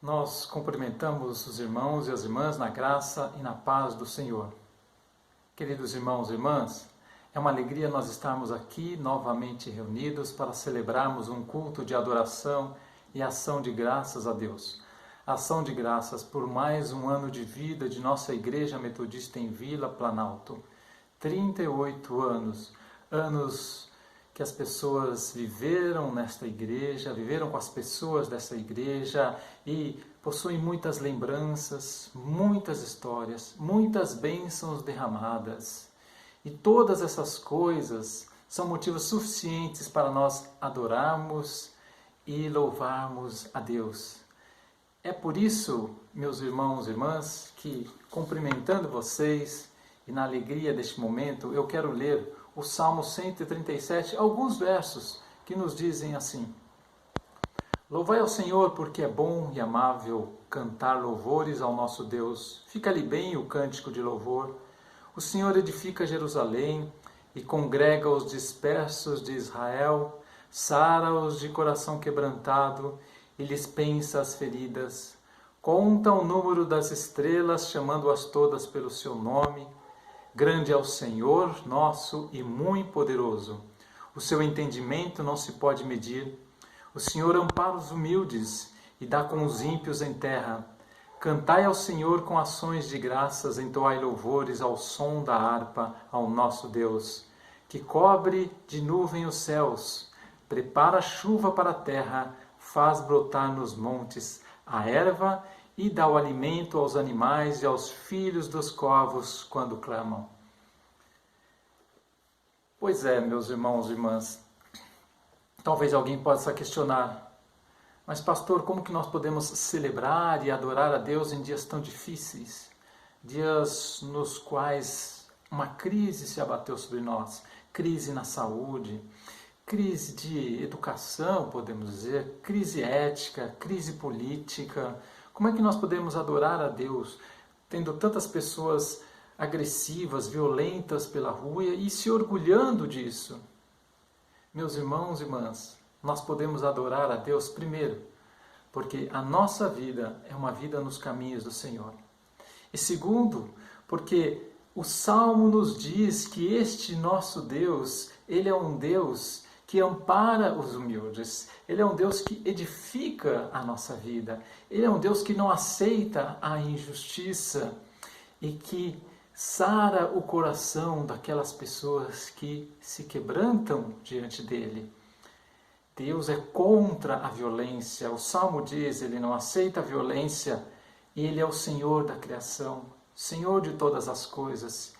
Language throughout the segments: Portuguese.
Nós cumprimentamos os irmãos e as irmãs na graça e na paz do Senhor. Queridos irmãos e irmãs, é uma alegria nós estarmos aqui novamente reunidos para celebrarmos um culto de adoração e ação de graças a Deus. Ação de graças por mais um ano de vida de nossa Igreja Metodista em Vila Planalto. 38 anos que as pessoas viveram nesta igreja, viveram com as pessoas dessa igreja e possuem muitas lembranças, muitas histórias, muitas bênçãos derramadas. E todas essas coisas são motivos suficientes para nós adorarmos e louvarmos a Deus. É por isso, meus irmãos e irmãs, que cumprimentando vocês e na alegria deste momento, eu quero ler o Salmo 137, alguns versos que nos dizem assim: Louvai ao Senhor porque é bom e amável cantar louvores ao nosso Deus. Fica-lhe bem o cântico de louvor. O Senhor edifica Jerusalém e congrega os dispersos de Israel, sara-os de coração quebrantado e lhes pensa as feridas. Conta o número das estrelas, chamando-as todas pelo seu nome. Grande é o Senhor nosso e muito poderoso. O seu entendimento não se pode medir. O Senhor ampara os humildes e dá com os ímpios em terra. Cantai ao Senhor com ações de graças, entoai louvores ao som da harpa ao nosso Deus, que cobre de nuvem os céus, prepara chuva para a terra, faz brotar nos montes a erva e dá o alimento aos animais e aos filhos dos corvos quando clamam. Pois é, meus irmãos e irmãs, talvez alguém possa questionar, mas pastor, como que nós podemos celebrar e adorar a Deus em dias tão difíceis? Dias nos quais uma crise se abateu sobre nós, crise na saúde, crise de educação, podemos dizer, crise ética, crise política. Como é que nós podemos adorar a Deus tendo tantas pessoas agressivas, violentas pela rua e se orgulhando disso? Meus irmãos e irmãs, nós podemos adorar a Deus primeiro, porque a nossa vida é uma vida nos caminhos do Senhor. E segundo, porque o Salmo nos diz que este nosso Deus, Ele é um Deus que ampara os humildes. Ele é um Deus que edifica a nossa vida. Ele é um Deus que não aceita a injustiça e que sara o coração daquelas pessoas que se quebrantam diante dele. Deus é contra a violência. O Salmo diz, ele não aceita a violência. Ele é o Senhor da criação, Senhor de todas as coisas.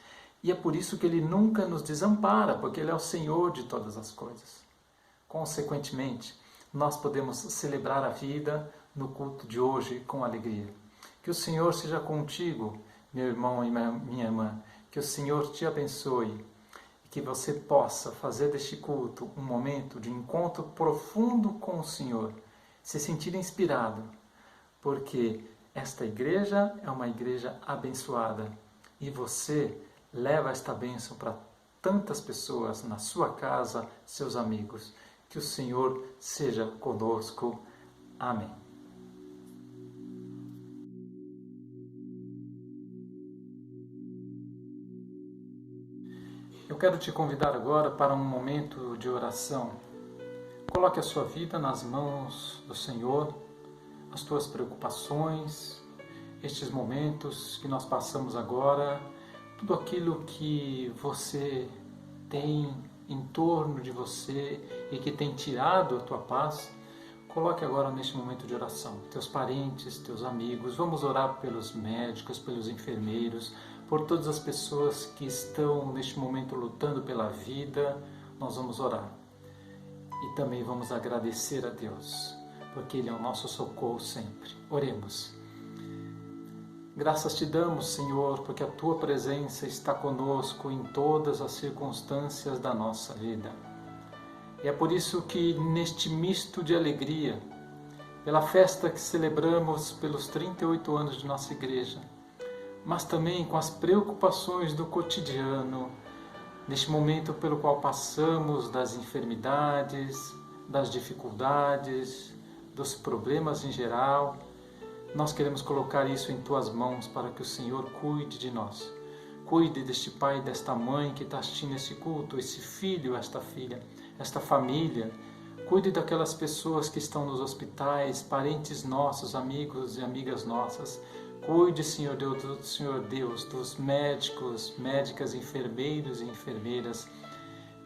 E é por isso que Ele nunca nos desampara, porque Ele é o Senhor de todas as coisas. Consequentemente, nós podemos celebrar a vida no culto de hoje com alegria. Que o Senhor seja contigo, meu irmão e minha irmã. Que o Senhor te abençoe e que você possa fazer deste culto um momento de encontro profundo com o Senhor. Se sentir inspirado, porque esta igreja é uma igreja abençoada e você leva esta bênção para tantas pessoas na sua casa, seus amigos. Que o Senhor seja conosco. Amém. Eu quero te convidar agora para um momento de oração. Coloque a sua vida nas mãos do Senhor, as tuas preocupações, estes momentos que nós passamos agora, tudo aquilo que você tem em torno de você e que tem tirado a tua paz, coloque agora neste momento de oração. Teus parentes, teus amigos, vamos orar pelos médicos, pelos enfermeiros, por todas as pessoas que estão neste momento lutando pela vida, nós vamos orar. E também vamos agradecer a Deus, porque Ele é o nosso socorro sempre. Oremos. Graças te damos, Senhor, porque a Tua presença está conosco em todas as circunstâncias da nossa vida. E é por isso que neste misto de alegria, pela festa que celebramos pelos 38 anos de nossa igreja, mas também com as preocupações do cotidiano, neste momento pelo qual passamos das enfermidades, das dificuldades, dos problemas em geral, nós queremos colocar isso em Tuas mãos para que o Senhor cuide de nós. Cuide deste pai e desta mãe que está assistindo esse culto, esse filho, esta filha, esta família. Cuide daquelas pessoas que estão nos hospitais, parentes nossos, amigos e amigas nossas. Cuide, Senhor Deus, dos médicos, médicas, enfermeiros e enfermeiras.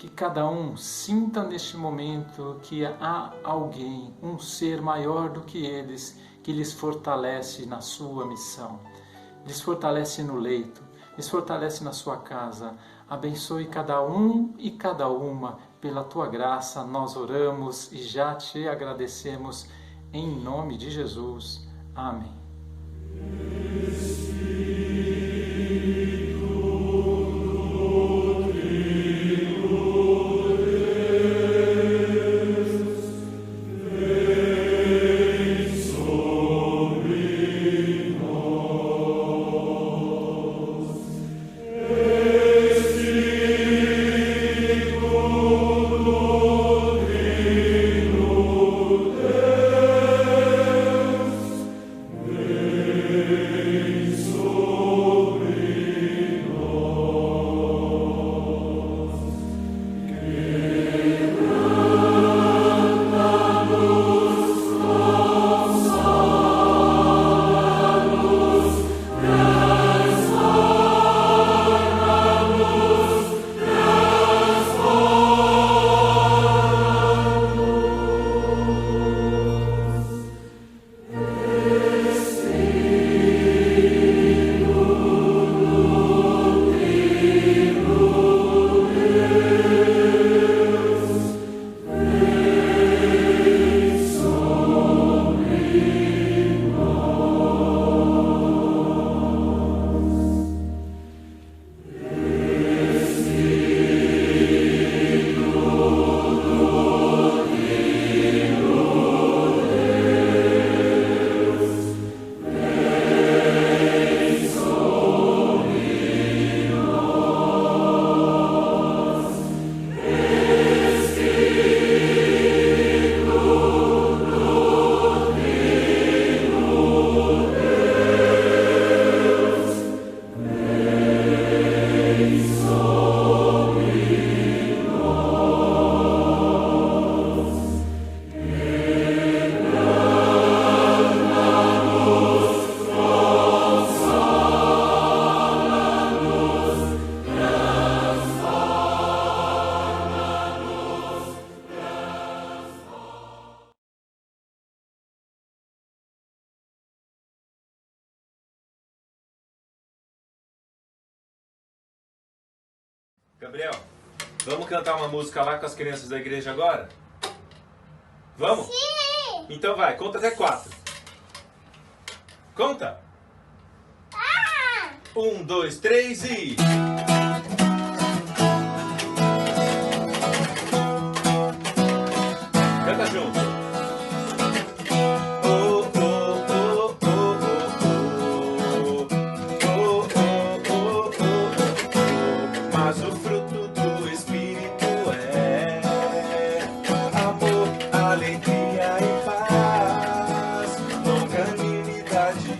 Que cada um sinta neste momento que há alguém, um ser maior do que eles, que lhes fortalece na sua missão, lhes fortalece no leito, lhes fortalece na sua casa. Abençoe cada um e cada uma. Pela Tua graça nós oramos e já Te agradecemos em nome de Jesus. Amém. Gabriel, vamos cantar uma música lá com as crianças da igreja agora? Vamos? Sim! Então vai, conta até 4. Conta! 1, 2, 3 e... Canta junto! Mas o fruto do Espírito é amor, alegria e paz, longanimidade,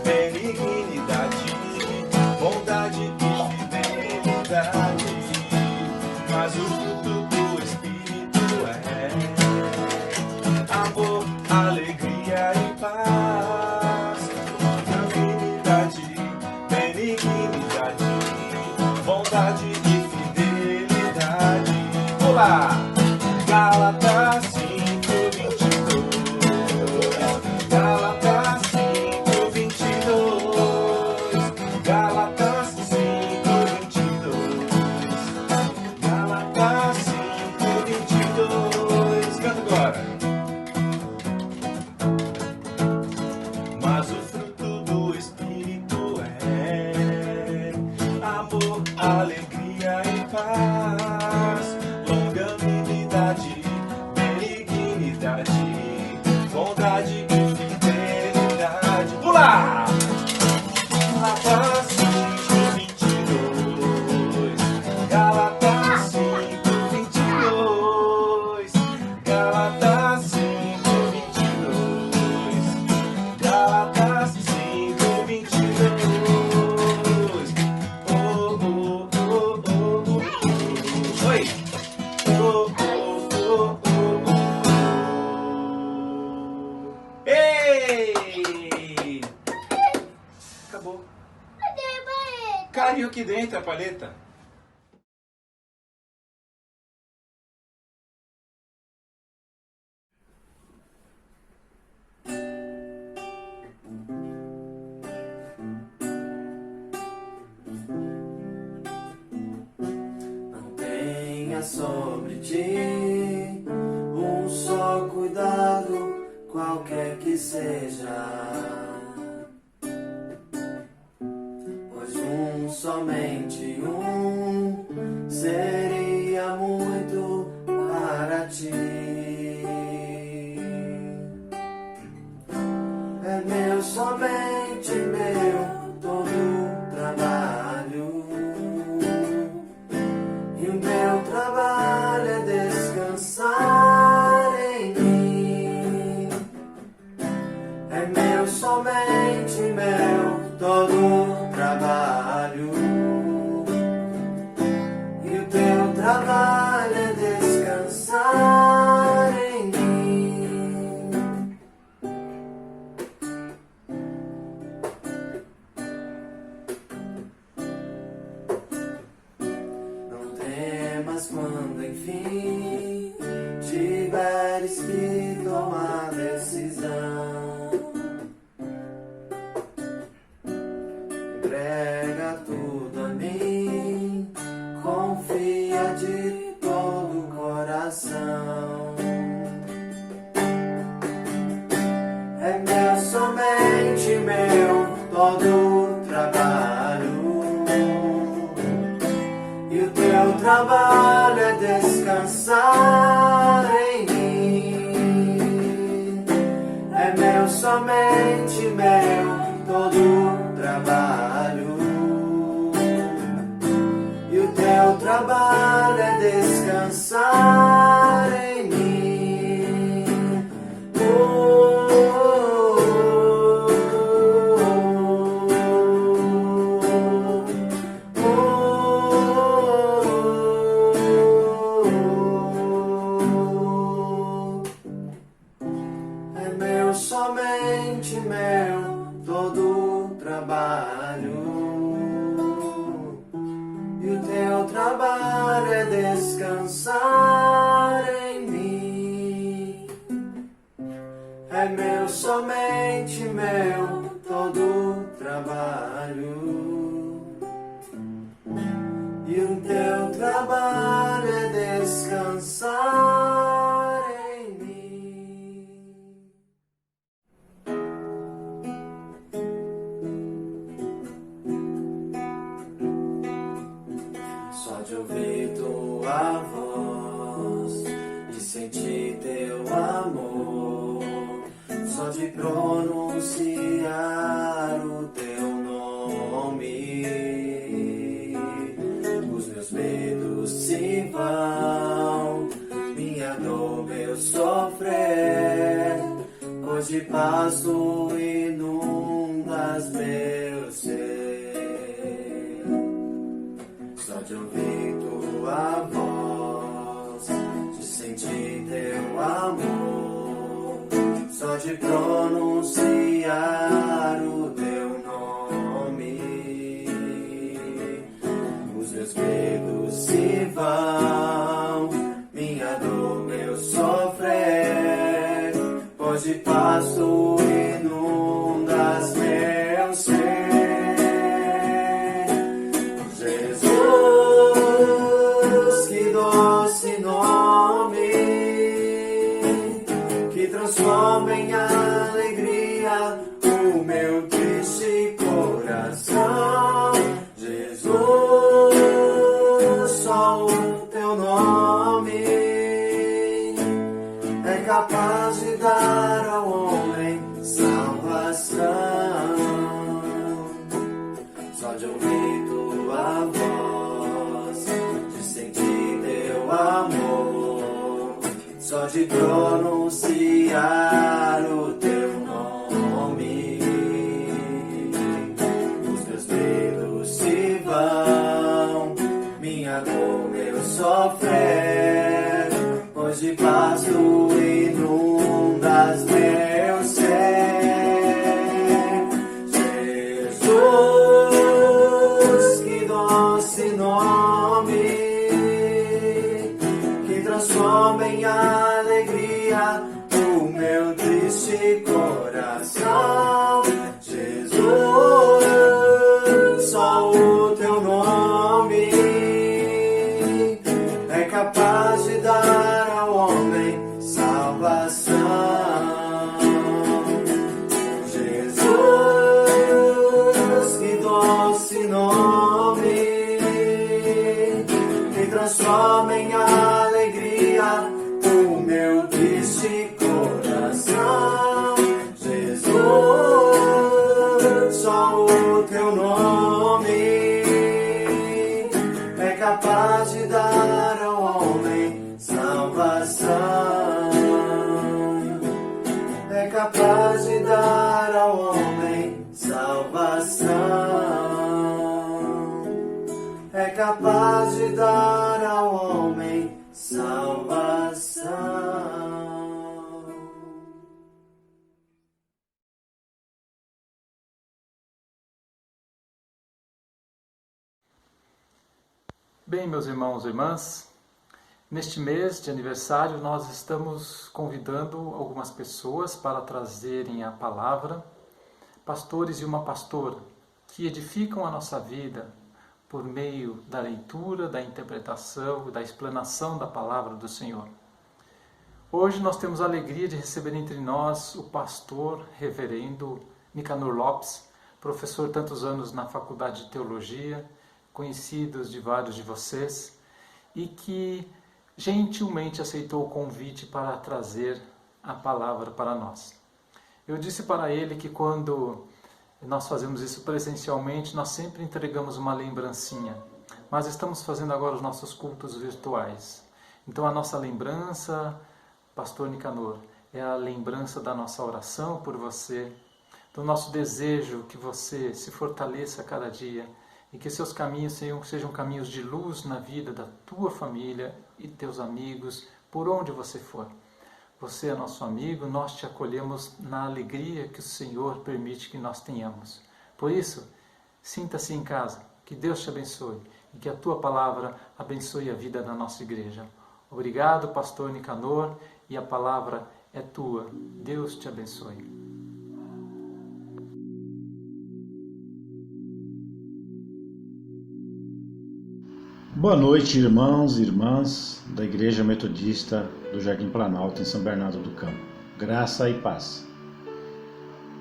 benignidade, bondade e fidelidade. Mas o fruto do Espírito é amor, alegria e paz, longanimidade, benignidade, bondade e fidelidade. Olá! Gálatas 5:22. Gálatas 5:22. Gálatas 5:22. Gálatas 5:22. Canta agora. Mas o fruto do Espírito é amor, alegria e paz, longanimidade, benignidade, Põe aqui dentro a palheta. Mantenha sobre ti um só cuidado, qualquer que seja. Somente um seria muito para ti. É meu, somente meu, todo o trabalho. E o meu trabalho é descansar em mim. É meu, somente meu, todo o trabalho. Trabalho é descansar em mim. Não temas quando enfim tiveres que tomar decisão. Entrega tudo a mim, confia de todo o coração. É meu, somente meu, todo o trabalho. E o teu trabalho é descansar em mim. É meu, somente meu, todo o trabalho. Teu trabalho é descansar em mim. É meu, somente meu, todo o trabalho. E o teu trabalho é descansar em mim. É meu, somente meu, todo o trabalho. E o teu trabalho é descansar em mim. Só de ouvir tua voz, de sentir teu amor, só de pronunciar o teu nome, os meus medos se vão, minha dor, meu sofrer, pois de paz tu inundas meu ser. Só de ouvir tua voz, de sentir teu amor, só de pronunciar o teu nome, os meus medos se vão, minha dor, meu sofrer, pois de paz tu inundas meu ser. Transforma em alegria o meu triste coração. Jesus, só o teu nome é capaz de dar ao homem salvação. Só de ouvir tua voz, de sentir teu amor, só de pronunciar o teu nome, os meus medos se vão, minha dor, meu sofrer, pois de paz tu inundas meu ser. Jesus, que dor alegria o meu triste coração. Jesus, só o teu nome é capaz de dar ao homem salvação. Jesus, que doce nome, que transforma em alegria o meu triste coração. Jesus, só o teu nome é capaz de dar ao homem salvação. É capaz de dar ao homem salvação. É capaz de dar ao homem salvação. Bem, meus irmãos e irmãs, neste mês de aniversário nós estamos convidando algumas pessoas para trazerem a palavra, pastores e uma pastora, que edificam a nossa vida por meio da leitura, da interpretação, da explanação da palavra do Senhor. Hoje nós temos a alegria de receber entre nós o pastor reverendo Nicanor Lopes, professor tantos anos na Faculdade de Teologia, conhecidos de vários de vocês, e que gentilmente aceitou o convite para trazer a palavra para nós. Eu disse para ele que quando nós fazemos isso presencialmente, nós sempre entregamos uma lembrancinha, mas estamos fazendo agora os nossos cultos virtuais. Então a nossa lembrança, pastor Nicanor, é a lembrança da nossa oração por você, do nosso desejo que você se fortaleça a cada dia e que seus caminhos sejam caminhos de luz na vida da tua família e teus amigos, por onde você for. Você é nosso amigo, nós te acolhemos na alegria que o Senhor permite que nós tenhamos. Por isso, sinta-se em casa, que Deus te abençoe e que a tua palavra abençoe a vida da nossa igreja. Obrigado, pastor Nicanor, e a palavra é tua. Deus te abençoe. Boa noite, irmãos e irmãs da Igreja Metodista do Jardim Planalto, em São Bernardo do Campo. Graça e paz.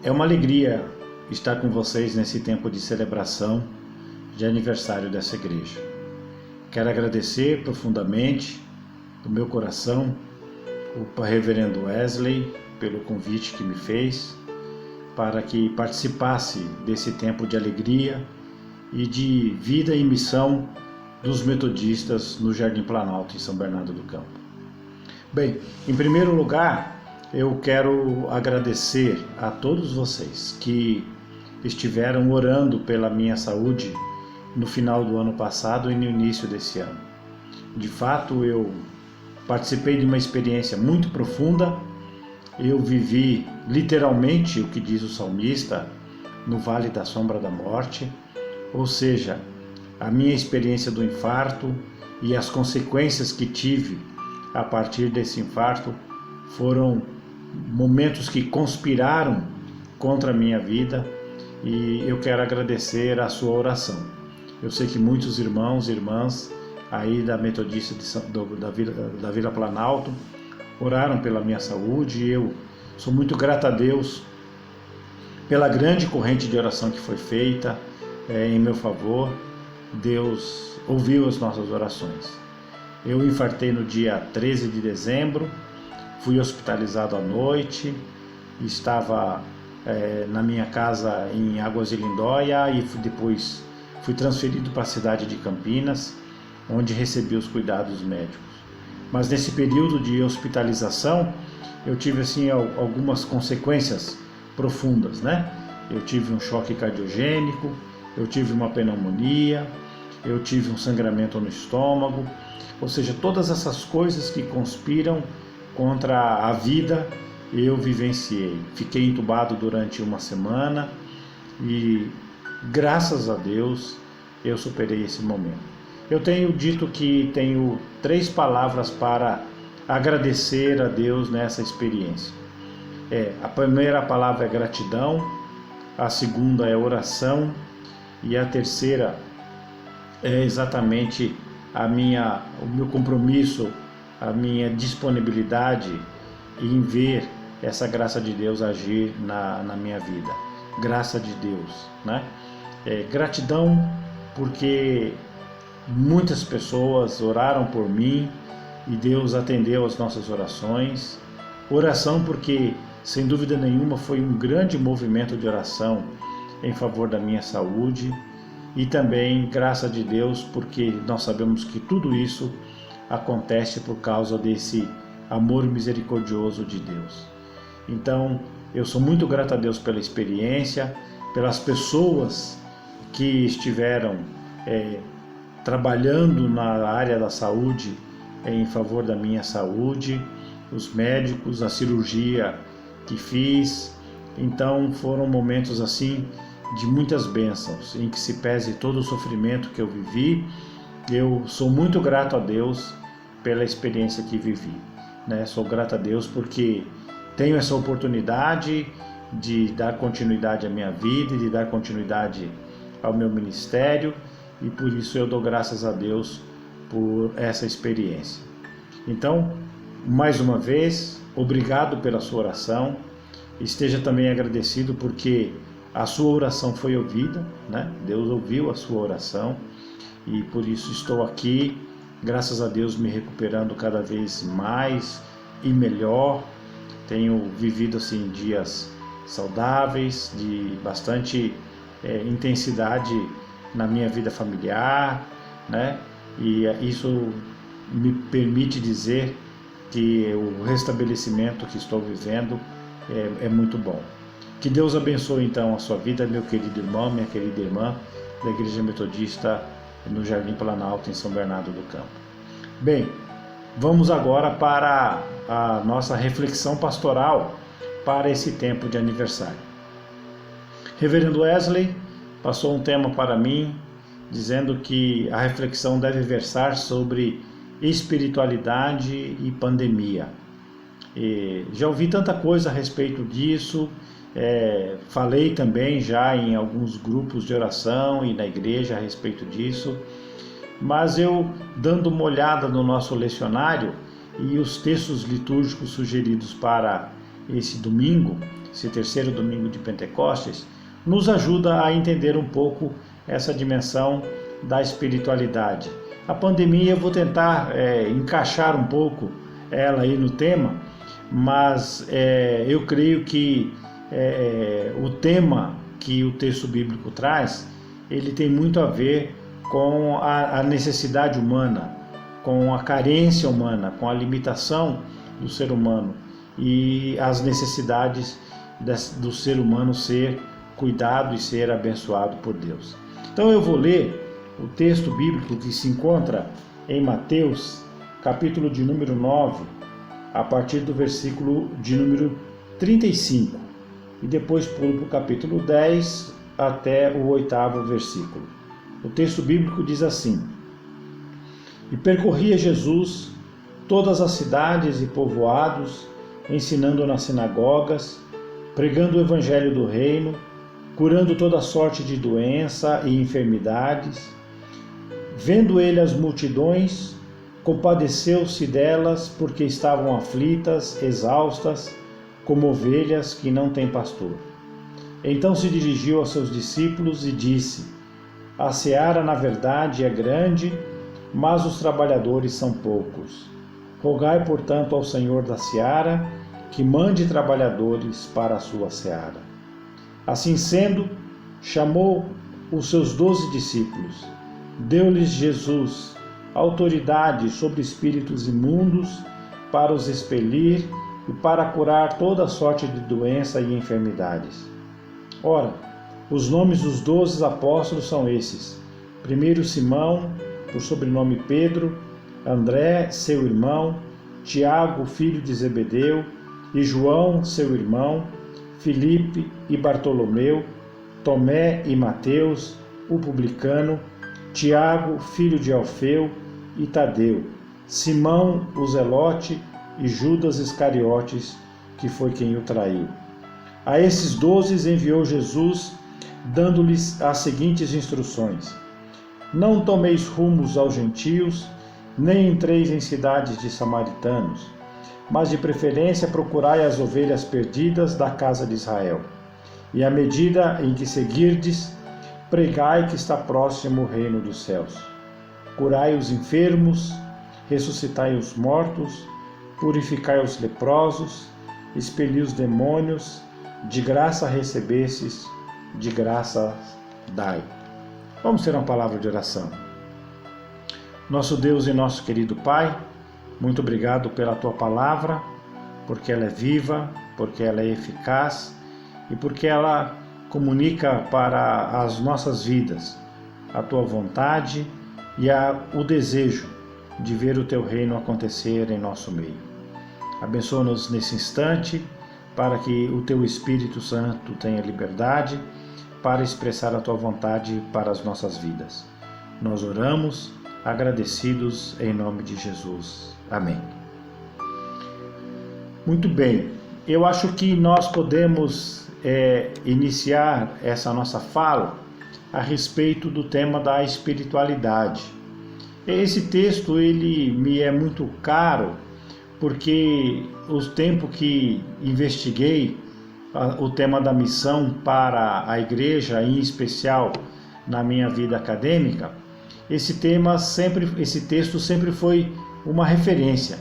É uma alegria estar com vocês nesse tempo de celebração de aniversário dessa igreja. Quero agradecer profundamente do meu coração o reverendo Wesley pelo convite que me fez para que participasse desse tempo de alegria e de vida e missão dos metodistas no Jardim Planalto, em São Bernardo do Campo. Bem, em primeiro lugar, eu quero agradecer a todos vocês que estiveram orando pela minha saúde no final do ano passado e no início desse ano. De fato, eu participei de uma experiência muito profunda. Eu vivi literalmente o que diz o salmista, no vale da sombra da morte, ou seja, a minha experiência do infarto e as consequências que tive a partir desse infarto foram momentos que conspiraram contra a minha vida, e eu quero agradecer a sua oração. Eu sei que muitos irmãos e irmãs aí da Metodista da Vila Planalto oraram pela minha saúde, e eu sou muito grato a Deus pela grande corrente de oração que foi feita em meu favor. Deus ouviu as nossas orações. Eu infartei no dia 13 de dezembro, fui hospitalizado à noite, estava na minha casa em Águas de Lindóia e depois fui transferido para a cidade de Campinas, onde recebi os cuidados médicos. Mas nesse período de hospitalização, eu tive assim algumas consequências profundas, né? Eu tive um choque cardiogênico, eu tive uma pneumonia, eu tive um sangramento no estômago, ou seja, todas essas coisas que conspiram contra a vida eu vivenciei. Fiquei entubado durante uma semana e, graças a Deus, eu superei esse momento. Eu tenho dito que tenho 3 palavras para agradecer a Deus nessa experiência. A primeira palavra é gratidão, a segunda é oração e a terceira é exatamente o meu compromisso, a minha disponibilidade em ver essa graça de Deus agir na minha vida. Graça de Deus, né? Gratidão porque muitas pessoas oraram por mim e Deus atendeu as nossas orações. Oração porque, sem dúvida nenhuma, foi um grande movimento de oração em favor da minha saúde. E também graça de Deus porque nós sabemos que tudo isso acontece por causa desse amor misericordioso de Deus. Então, eu sou muito grato a Deus pela experiência, pelas pessoas que estiveram trabalhando na área da saúde em favor da minha saúde, os médicos, a cirurgia que fiz. Então, foram momentos assim de muitas bênçãos, em que se pese todo o sofrimento que eu vivi. Eu sou muito grato a Deus pela experiência que vivi, né? Sou grato a Deus porque tenho essa oportunidade de dar continuidade à minha vida e de dar continuidade ao meu ministério, e por isso eu dou graças a Deus por essa experiência. Então, mais uma vez, obrigado pela sua oração. Esteja também agradecido porque a sua oração foi ouvida, né? Deus ouviu a sua oração e por isso estou aqui, graças a Deus, me recuperando cada vez mais e melhor. Tenho vivido assim dias saudáveis, de bastante intensidade na minha vida familiar, né? E isso me permite dizer que o restabelecimento que estou vivendo é muito bom. Que Deus abençoe então a sua vida, meu querido irmão, minha querida irmã da Igreja Metodista no Jardim Planalto, em São Bernardo do Campo. Bem, vamos agora para a nossa reflexão pastoral para esse tempo de aniversário. Reverendo Wesley passou um tema para mim, dizendo que a reflexão deve versar sobre espiritualidade e pandemia. Já ouvi tanta coisa a respeito disso. Falei também já em alguns grupos de oração e na igreja a respeito disso, mas eu, dando uma olhada no nosso lecionário e os textos litúrgicos sugeridos para esse domingo, esse terceiro domingo de Pentecostes, nos ajuda a entender um pouco essa dimensão da espiritualidade. A pandemia, eu vou tentar encaixar um pouco ela aí no tema, mas eu creio que o tema que o texto bíblico traz, ele tem muito a ver com a necessidade humana, com a carência humana, com a limitação do ser humano e as necessidades do ser humano ser cuidado e ser abençoado por Deus. Então eu vou ler o texto bíblico que se encontra em Mateus, capítulo de número 9, a partir do versículo de número 35. E depois pulo para o capítulo 10 até o 8º versículo. O texto bíblico diz assim: E percorria Jesus todas as cidades e povoados, ensinando nas sinagogas, pregando o evangelho do reino, curando toda sorte de doença e enfermidades. Vendo ele as multidões, compadeceu-se delas, porque estavam aflitas, exaustas, como ovelhas que não têm pastor. Então se dirigiu aos seus discípulos e disse: A seara, na verdade, é grande, mas os trabalhadores são poucos. Rogai, portanto, ao Senhor da seara que mande trabalhadores para a sua seara. Assim sendo, chamou os seus 12 discípulos, deu-lhes Jesus autoridade sobre espíritos imundos para os expelir e para curar toda sorte de doença e enfermidades. Ora, os nomes dos 12 apóstolos são esses: primeiro Simão, por sobrenome Pedro, André, seu irmão, Tiago, filho de Zebedeu, e João, seu irmão, Filipe e Bartolomeu, Tomé e Mateus, o publicano, Tiago, filho de Alfeu, e Tadeu, Simão, o zelote, e Judas Iscariotes, que foi quem o traiu. A esses 12 enviou Jesus, dando-lhes as seguintes instruções: não tomeis rumos aos gentios, nem entreis em cidades de samaritanos, mas de preferência procurai as ovelhas perdidas da casa de Israel. E à medida em que seguirdes, pregai que está próximo o reino dos céus. Curai os enfermos, ressuscitai os mortos, purificai os leprosos, expeli os demônios, de graça recebestes, de graça dai. Vamos ter uma palavra de oração. Nosso Deus e nosso querido Pai, muito obrigado pela Tua palavra, porque ela é viva, porque ela é eficaz e porque ela comunica para as nossas vidas a Tua vontade e o desejo de ver o Teu reino acontecer em nosso meio. Abençoa-nos nesse instante para que o Teu Espírito Santo tenha liberdade para expressar a Tua vontade para as nossas vidas. Nós oramos agradecidos em nome de Jesus. Amém. Muito bem, eu acho que nós podemos iniciar essa nossa fala a respeito do tema da espiritualidade. Esse texto ele me é muito caro porque o tempo que investiguei o tema da missão para a igreja, em especial na minha vida acadêmica, esse texto sempre foi uma referência,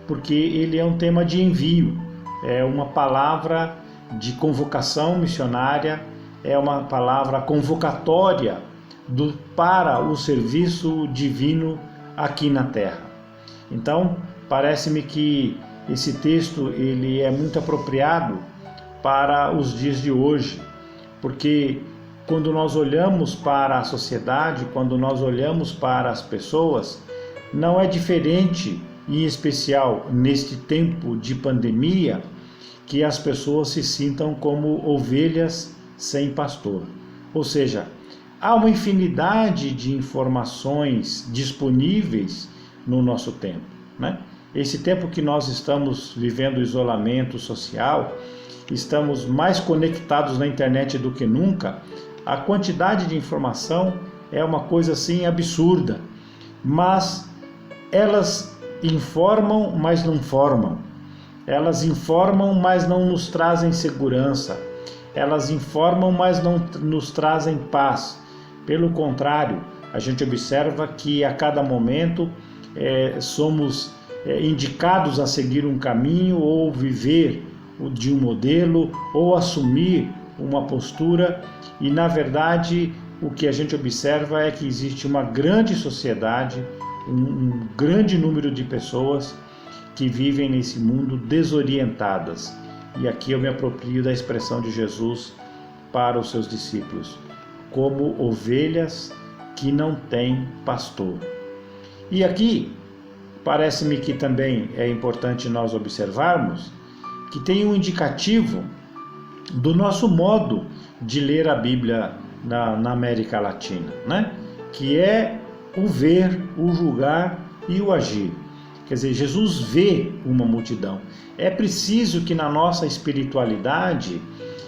porque ele é um tema de envio, é uma palavra de convocação missionária, é uma palavra convocatória para o serviço divino aqui na Terra. Então, parece-me que esse texto ele é muito apropriado para os dias de hoje, porque quando nós olhamos para a sociedade, quando nós olhamos para as pessoas, não é diferente, em especial neste tempo de pandemia, que as pessoas se sintam como ovelhas sem pastor. Ou seja, há uma infinidade de informações disponíveis no nosso tempo, né? Esse tempo que nós estamos vivendo isolamento social, estamos mais conectados na internet do que nunca, a quantidade de informação é uma coisa assim absurda, mas elas informam, mas não formam. Elas informam, mas não nos trazem segurança. Elas informam, mas não nos trazem paz. Pelo contrário, a gente observa que a cada momento somos indicados a seguir um caminho ou viver de um modelo ou assumir uma postura e, na verdade, o que a gente observa é que existe uma grande sociedade, um grande número de pessoas que vivem nesse mundo desorientadas. E aqui eu me aproprio da expressão de Jesus para os seus discípulos, como ovelhas que não têm pastor. E aqui, parece-me que também é importante nós observarmos que tem um indicativo do nosso modo de ler a Bíblia na América Latina, né? Que é o ver, o julgar e o agir. Quer dizer, Jesus vê uma multidão. É preciso que na nossa espiritualidade,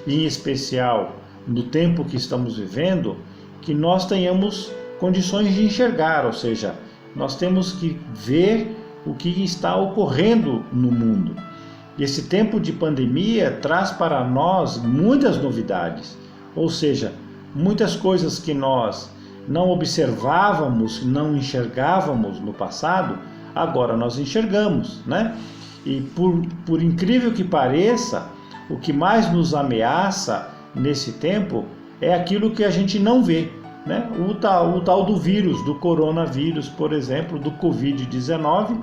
em especial no tempo que estamos vivendo, que nós tenhamos condições de enxergar, ou seja, nós temos que ver o que está ocorrendo no mundo. Esse tempo de pandemia traz para nós muitas novidades, ou seja, muitas coisas que nós não observávamos, não enxergávamos no passado, agora nós enxergamos, né? E por incrível que pareça, o que mais nos ameaça nesse tempo é aquilo que a gente não vê, né? O tal do vírus, do coronavírus, por exemplo, do Covid-19,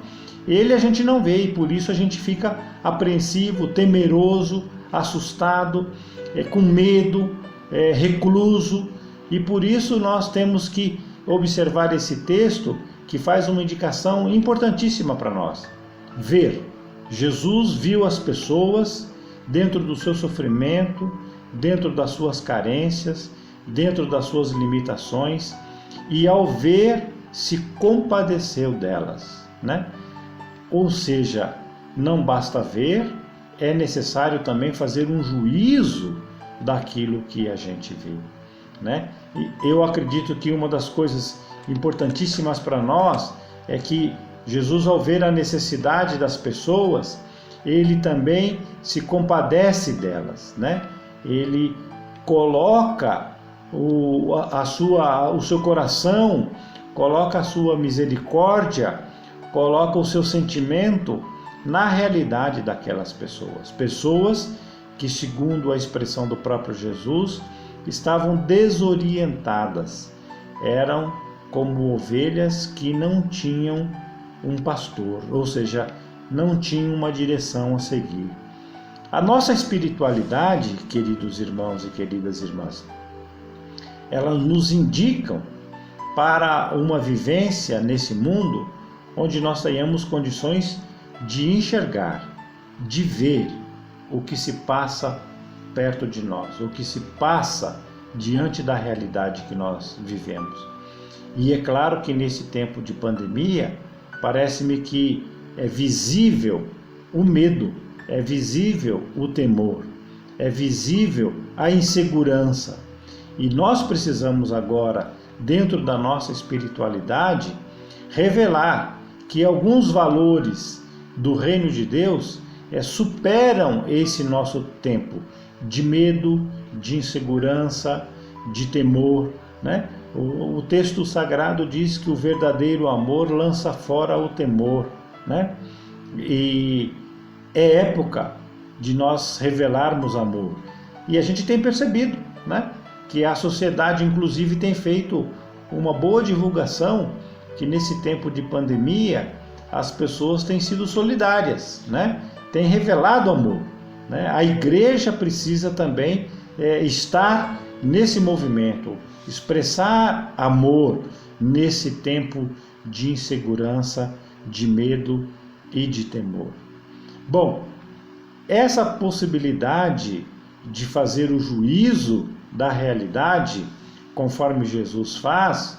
ele a gente não vê e por isso a gente fica apreensivo, temeroso, assustado, com medo, recluso, e por isso nós temos que observar esse texto que faz uma indicação importantíssima para nós. Ver. Jesus viu as pessoas dentro do seu sofrimento, dentro das suas carências, dentro das suas limitações, e ao ver se compadeceu delas, né? Ou seja, não basta ver, é necessário também fazer um juízo daquilo que a gente vê, né? E eu acredito que uma das coisas importantíssimas para nós é que Jesus, ao ver a necessidade das pessoas, ele também se compadece delas, né? Ele coloca o seu coração, coloca a sua misericórdia, coloca o seu sentimento na realidade daquelas pessoas. Pessoas que, segundo a expressão do próprio Jesus, estavam desorientadas. Eram como ovelhas que não tinham um pastor, ou seja, não tinham uma direção a seguir. A nossa espiritualidade, queridos irmãos e queridas irmãs, elas nos indicam para uma vivência nesse mundo onde nós tenhamos condições de enxergar, de ver o que se passa perto de nós, o que se passa diante da realidade que nós vivemos. E é claro que nesse tempo de pandemia, parece-me que é visível o medo, é visível o temor, é visível a insegurança. E nós precisamos agora, dentro da nossa espiritualidade, revelar que alguns valores do reino de Deus superam esse nosso tempo de medo, de insegurança, de temor, né? O texto sagrado diz que o verdadeiro amor lança fora o temor, né? E é época de nós revelarmos amor. E a gente tem percebido, né, que a sociedade inclusive tem feito uma boa divulgação, que nesse tempo de pandemia as pessoas têm sido solidárias, né? Têm revelado amor, né? A igreja precisa também estar nesse movimento, expressar amor nesse tempo de insegurança, de medo e de temor. Bom, essa possibilidade de fazer o juízo da realidade, conforme Jesus faz,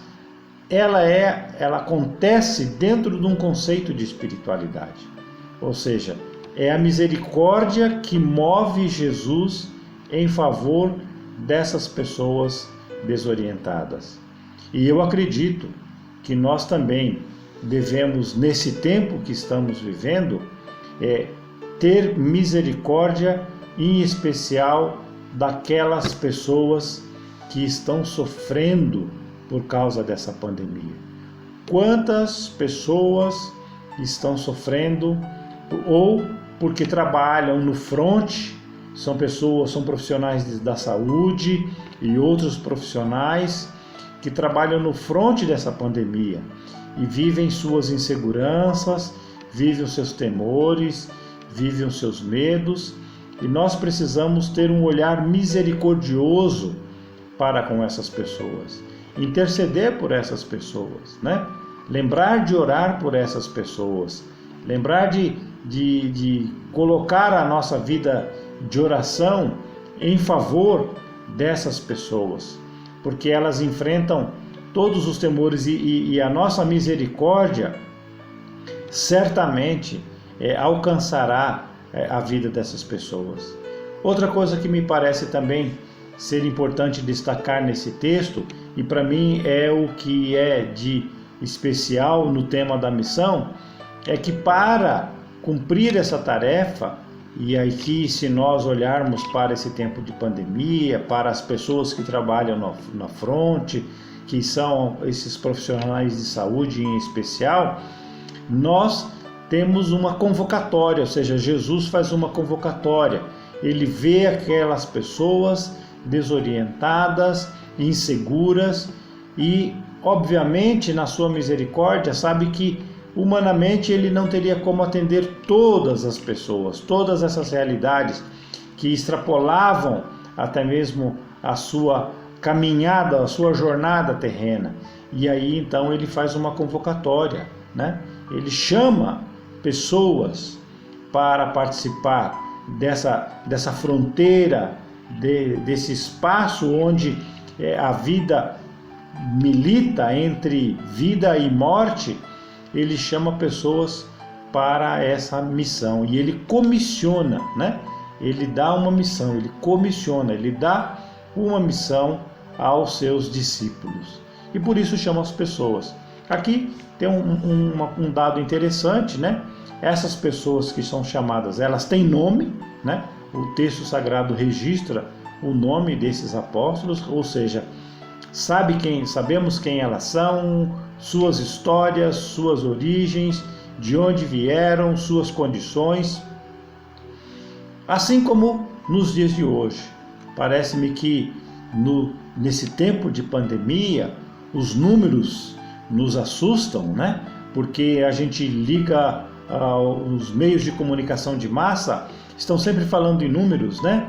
ela acontece dentro de um conceito de espiritualidade. Ou seja, é a misericórdia que move Jesus em favor dessas pessoas desorientadas. E eu acredito que nós também devemos, nesse tempo que estamos vivendo, ter misericórdia, em especial daquelas pessoas que estão sofrendo por causa dessa pandemia. Quantas pessoas estão sofrendo ou porque trabalham no fronte, são profissionais da saúde e outros profissionais que trabalham no fronte dessa pandemia e vivem suas inseguranças, vivem os seus temores, vivem os seus medos, e nós precisamos ter um olhar misericordioso para com essas pessoas, interceder por essas pessoas, né? Lembrar de orar por essas pessoas, lembrar de colocar a nossa vida de oração em favor dessas pessoas, porque elas enfrentam todos os temores e a nossa misericórdia certamente alcançará a vida dessas pessoas. Outra coisa que me parece também ser importante destacar nesse texto, e para mim é o que é de especial no tema da missão, é que para cumprir essa tarefa, e aqui se nós olharmos para esse tempo de pandemia, para as pessoas que trabalham na fronte, que são esses profissionais de saúde em especial, nós temos uma convocatória, ou seja, Jesus faz uma convocatória. Ele vê aquelas pessoas desorientadas, inseguras e, obviamente, na sua misericórdia, sabe que humanamente ele não teria como atender todas as pessoas, todas essas realidades que extrapolavam até mesmo a sua caminhada, a sua jornada terrena. E aí então ele faz uma convocatória, né? Ele chama pessoas para participar dessa fronteira, desse espaço onde a vida milita entre vida e morte. Ele chama pessoas para essa missão. E ele comissiona, né? Ele dá uma missão, ele comissiona, ele dá uma missão aos seus discípulos. E por isso chama as pessoas. Aqui tem um dado interessante, né? Essas pessoas que são chamadas, elas têm nome, né? O texto sagrado registra o nome desses apóstolos, ou seja, sabemos quem elas são, suas histórias, suas origens, de onde vieram, suas condições. Assim como nos dias de hoje, parece-me que nesse tempo de pandemia, os números nos assustam, né? Porque a gente liga os meios de comunicação de massa, estão sempre falando em números, né?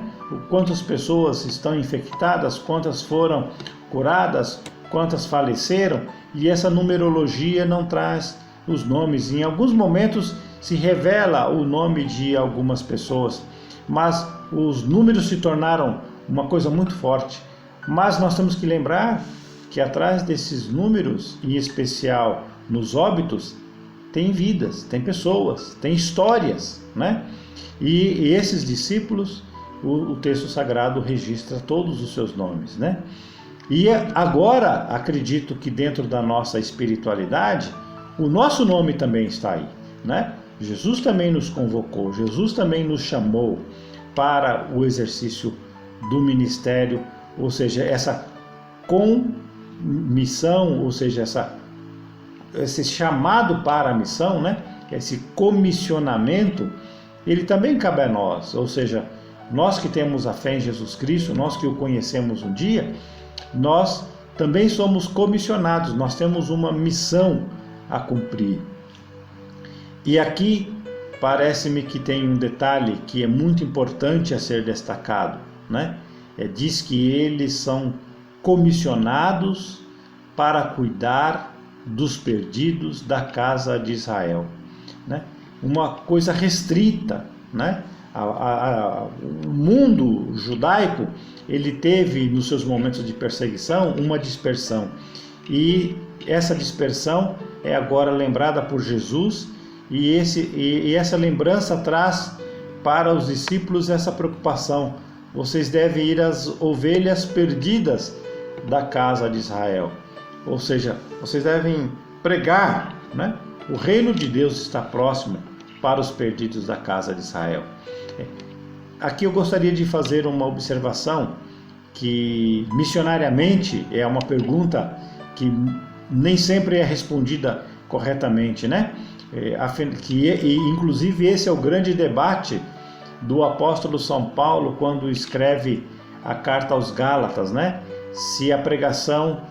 Quantas pessoas estão infectadas, quantas foram curadas, quantas faleceram, e essa numerologia não traz os nomes. Em alguns momentos se revela o nome de algumas pessoas, mas os números se tornaram uma coisa muito forte. Mas nós temos que lembrar que atrás desses números, em especial nos óbitos, tem vidas, tem pessoas, tem histórias, né? E esses discípulos, o texto sagrado registra todos os seus nomes, né? E agora, acredito que dentro da nossa espiritualidade, o nosso nome também está aí, né? Jesus também nos convocou, Jesus também nos chamou para o exercício do ministério, ou seja, essa comissão, ou seja, esse chamado para a missão, né? Esse comissionamento, ele também cabe a nós, ou seja, nós que temos a fé em Jesus Cristo, nós que o conhecemos um dia, nós também somos comissionados, nós temos uma missão a cumprir. E aqui parece-me que tem um detalhe que é muito importante a ser destacado, né? Diz que eles são comissionados para cuidar dos perdidos da casa de Israel, né? Uma coisa restrita, né? O mundo judaico, ele teve nos seus momentos de perseguição uma dispersão, e essa dispersão é agora lembrada por Jesus, e essa lembrança traz para os discípulos essa preocupação: vocês devem ir às ovelhas perdidas da casa de Israel, ou seja, vocês devem pregar, né? O reino de Deus está próximo para os perdidos da casa de Israel. Aqui eu gostaria de fazer uma observação que missionariamente é uma pergunta que nem sempre é respondida corretamente, né? Inclusive esse é o grande debate do apóstolo São Paulo quando escreve a carta aos Gálatas, né? Se a pregação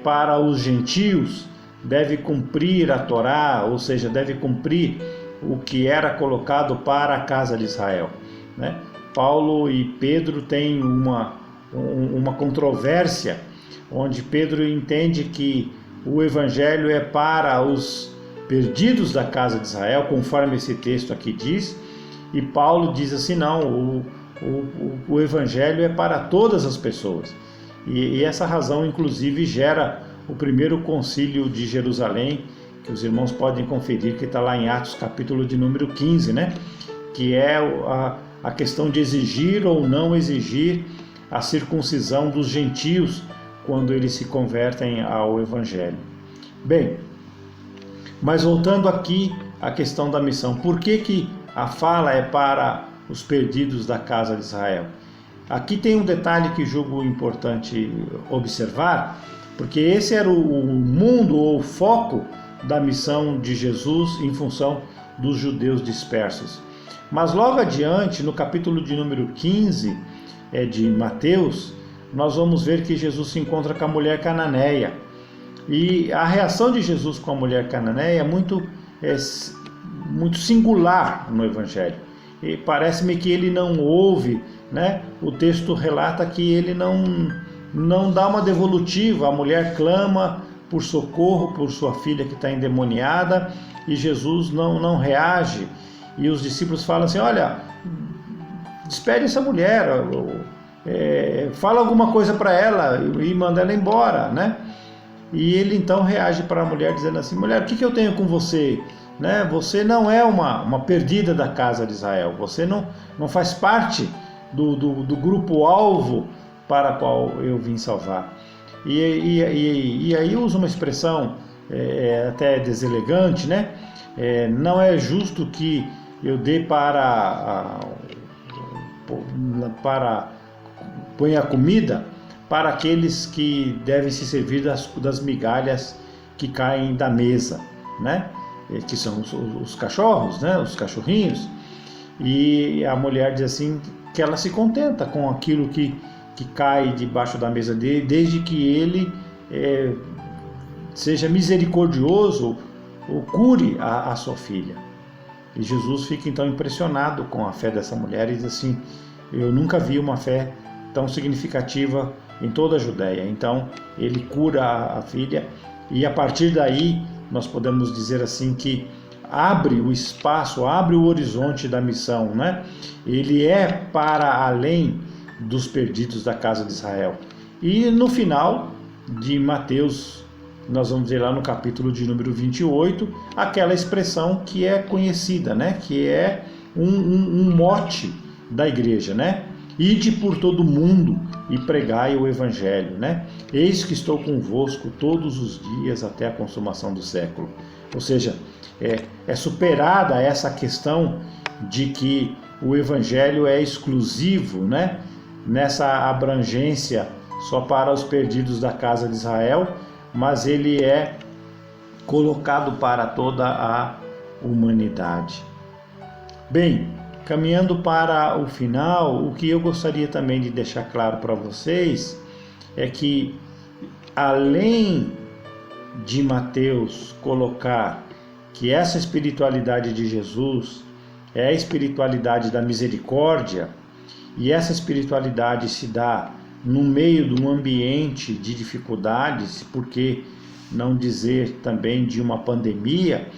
para os gentios deve cumprir a Torá, ou seja, deve cumprir o que era colocado para a casa de Israel, né? Paulo e Pedro têm uma controvérsia, onde Pedro entende que o evangelho é para os perdidos da casa de Israel, conforme esse texto aqui diz, e Paulo diz assim: não, o evangelho é para todas as pessoas. E essa razão, inclusive, gera o primeiro concílio de Jerusalém, que os irmãos podem conferir, que está lá em Atos, capítulo de número 15, né? Que é a questão de exigir ou não exigir a circuncisão dos gentios quando eles se convertem ao Evangelho. Bem, mas voltando aqui à questão da missão, por que a fala é para os perdidos da casa de Israel? Aqui tem um detalhe que julgo importante observar, porque esse era o mundo ou o foco da missão de Jesus em função dos judeus dispersos. Mas logo adiante, no capítulo de número 15 de Mateus, nós vamos ver que Jesus se encontra com a mulher cananeia. E a reação de Jesus com a mulher cananeia é muito singular no Evangelho. E parece-me que ele não ouve, né? O texto relata que ele não dá uma devolutiva. A mulher clama por socorro por sua filha que está endemoniada, e Jesus não reage. E os discípulos falam assim: olha, despede essa mulher, fala alguma coisa para ela e manda ela embora, né? E ele então reage para a mulher dizendo assim: mulher, o que eu tenho com você? né? Você não é uma perdida da casa de Israel, você não faz parte do grupo-alvo para o qual eu vim salvar. E aí usa uma expressão até deselegante, né? Não é justo que eu dê para põe a comida para aqueles que devem se servir das migalhas que caem da mesa, né? Que são os cachorros, né? Os cachorrinhos. E a mulher diz assim que ela se contenta com aquilo que cai debaixo da mesa dele, desde que ele seja misericordioso ou cure a sua filha. E Jesus fica então impressionado com a fé dessa mulher e diz assim: eu nunca vi uma fé tão significativa em toda a Judéia. Então ele cura a filha, e a partir daí nós podemos dizer assim que abre o espaço, abre o horizonte da missão, né? Ele é para além dos perdidos da casa de Israel. E no final de Mateus, nós vamos ver lá no capítulo de número 28, aquela expressão que é conhecida, né? Que é um mote da igreja, né? Ide por todo o mundo e pregai o evangelho, né? Eis que estou convosco todos os dias até a consumação do século. Ou seja, é superada essa questão de que o evangelho é exclusivo, né? Nessa abrangência só para os perdidos da casa de Israel, mas ele é colocado para toda a humanidade. Bem, caminhando para o final, o que eu gostaria também de deixar claro para vocês é que, além de Mateus colocar que essa espiritualidade de Jesus é a espiritualidade da misericórdia, e essa espiritualidade se dá no meio de um ambiente de dificuldades, por que não dizer também de uma pandemia,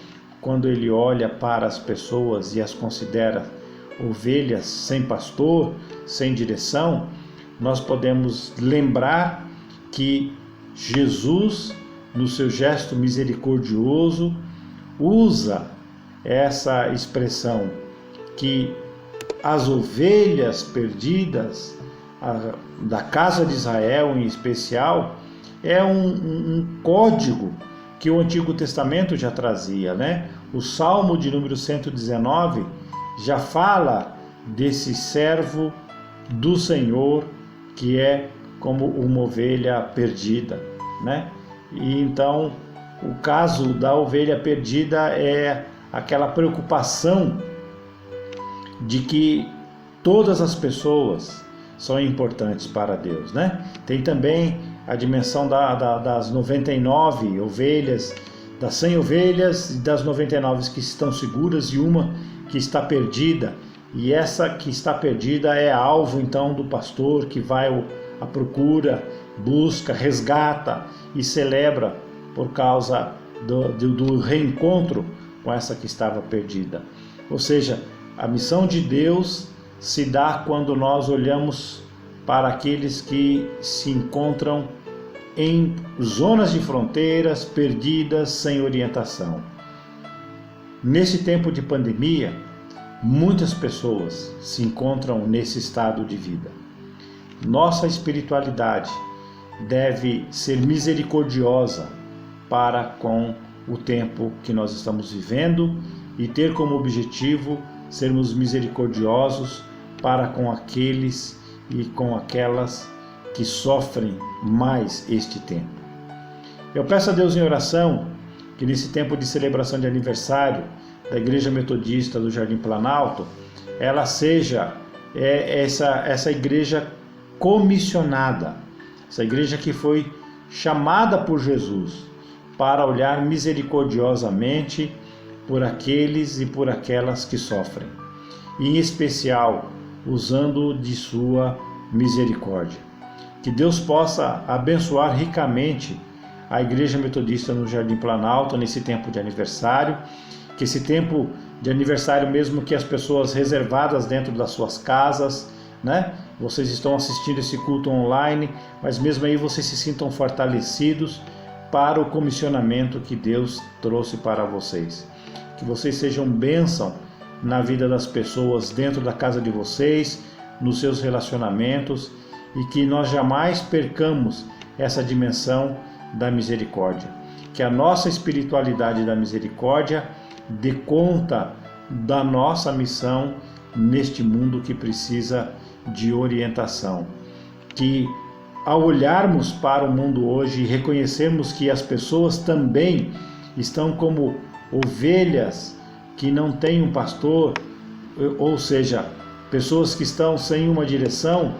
quando ele olha para as pessoas e as considera ovelhas sem pastor, sem direção, nós podemos lembrar que Jesus, no seu gesto misericordioso, usa essa expressão que as ovelhas perdidas da casa de Israel em especial é um código que o Antigo Testamento já trazia, né? O Salmo de número 119 já fala desse servo do Senhor que é como uma ovelha perdida, né? E então o caso da ovelha perdida é aquela preocupação de que todas as pessoas são importantes para Deus, né? Tem também a dimensão das 99 ovelhas, das 100 ovelhas e das 99 que estão seguras e uma que está perdida. E essa que está perdida é alvo então do pastor que vai à procura, busca, resgata e celebra por causa do reencontro com essa que estava perdida. Ou seja, a missão de Deus se dá quando nós olhamos para aqueles que se encontram em zonas de fronteiras, perdidas, sem orientação. Nesse tempo de pandemia, muitas pessoas se encontram nesse estado de vida. Nossa espiritualidade deve ser misericordiosa para com o tempo que nós estamos vivendo e ter como objetivo sermos misericordiosos para com aqueles e com aquelas que sofrem mais este tempo. Eu peço a Deus em oração que nesse tempo de celebração de aniversário da Igreja Metodista do Jardim Planalto, ela seja essa igreja comissionada, essa igreja que foi chamada por Jesus para olhar misericordiosamente por aqueles e por aquelas que sofrem, e em especial usando de sua misericórdia. Que Deus possa abençoar ricamente a Igreja Metodista no Jardim Planalto nesse tempo de aniversário, que esse tempo de aniversário, mesmo que as pessoas reservadas dentro das suas casas, né? Vocês estão assistindo esse culto online, mas mesmo aí vocês se sintam fortalecidos para o comissionamento que Deus trouxe para vocês. que vocês sejam bênção na vida das pessoas dentro da casa de vocês, nos seus relacionamentos, e que nós jamais percamos essa dimensão da misericórdia. Que a nossa espiritualidade da misericórdia dê conta da nossa missão neste mundo que precisa de orientação. Que ao olharmos para o mundo hoje e reconhecermos que as pessoas também estão como ovelhas que não têm um pastor, ou seja, pessoas que estão sem uma direção,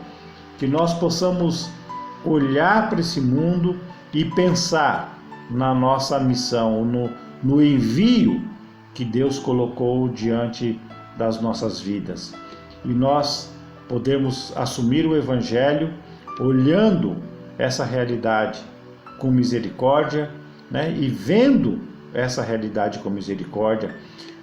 que nós possamos olhar para esse mundo e pensar na nossa missão, no envio que Deus colocou diante das nossas vidas. E nós podemos assumir o Evangelho olhando essa realidade com misericórdia, né? E vendo essa realidade com misericórdia,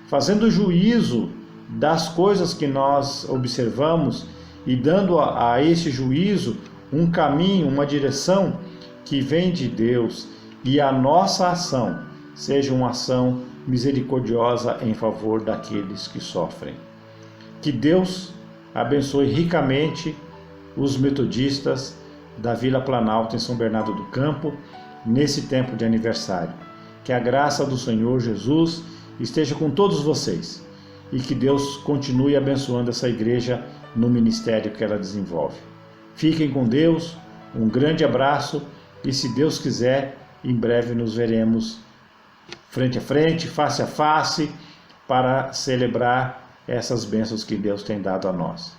fazendo juízo das coisas que nós observamos e dando a esse juízo um caminho, uma direção que vem de Deus, e a nossa ação seja uma ação misericordiosa em favor daqueles que sofrem. Que Deus abençoe ricamente os metodistas da Vila Planalto em São Bernardo do Campo nesse tempo de aniversário. Que a graça do Senhor Jesus esteja com todos vocês e que Deus continue abençoando essa igreja no ministério que ela desenvolve. Fiquem com Deus, um grande abraço e, se Deus quiser, em breve nos veremos frente a frente, face a face, para celebrar essas bênçãos que Deus tem dado a nós.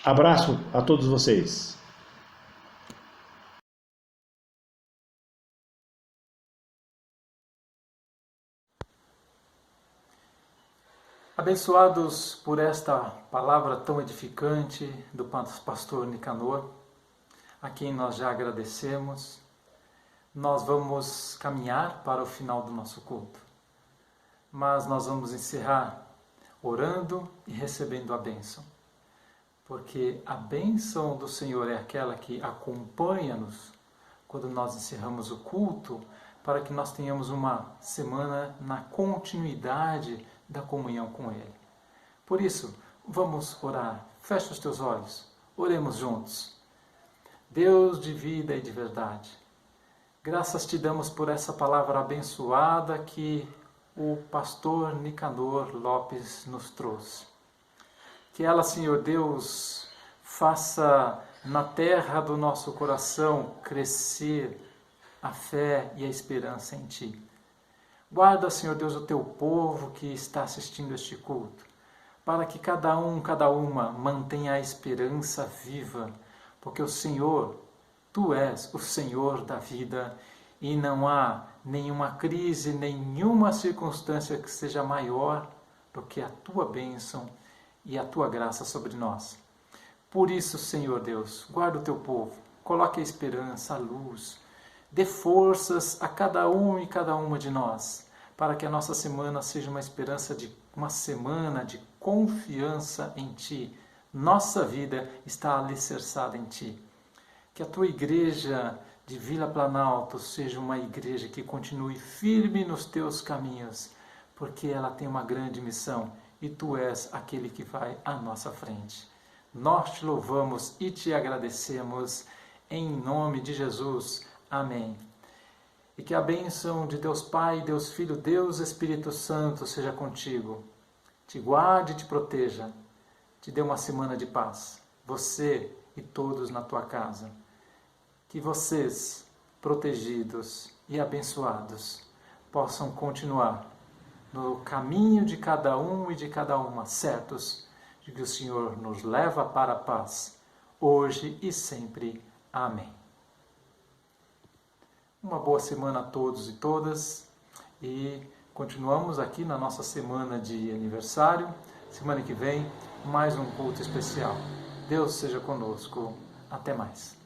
Abraço a todos vocês. Abençoados por esta palavra tão edificante do pastor Nicanor, a quem nós já agradecemos, nós vamos caminhar para o final do nosso culto. Mas nós vamos encerrar orando e recebendo a bênção. Porque a bênção do Senhor é aquela que acompanha-nos quando nós encerramos o culto, para que nós tenhamos uma semana na continuidade da comunhão com Ele. Por isso, vamos orar. Fecha os teus olhos. Oremos juntos. Deus de vida e de verdade, graças te damos por essa palavra abençoada que o pastor Nicanor Lopes nos trouxe. Que ela, Senhor Deus, faça na terra do nosso coração crescer a fé e a esperança em Ti. Guarda, Senhor Deus, o Teu povo que está assistindo este culto, para que cada uma mantenha a esperança viva, porque o Senhor, Tu és o Senhor da vida e não há nenhuma crise, nenhuma circunstância que seja maior do que a Tua bênção e a Tua graça sobre nós. Por isso, Senhor Deus, guarda o Teu povo, coloque a esperança, a luz, dê forças a cada um e cada uma de nós, para que a nossa semana seja uma semana de confiança em Ti. Nossa vida está alicerçada em Ti. Que a Tua igreja de Vila Planalto seja uma igreja que continue firme nos Teus caminhos, porque ela tem uma grande missão e Tu és aquele que vai à nossa frente. Nós Te louvamos e Te agradecemos em nome de Jesus. Amém. E que a bênção de Deus Pai, Deus Filho, Deus Espírito Santo seja contigo. Te guarde e te proteja. Te dê uma semana de paz. Você e todos na tua casa. Que vocês, protegidos e abençoados, possam continuar no caminho de cada um e de cada uma, certos de que o Senhor nos leva para a paz, hoje e sempre. Amém. Uma boa semana a todos e todas, e continuamos aqui na nossa semana de aniversário. Semana que vem, mais um culto especial. Deus seja conosco. Até mais.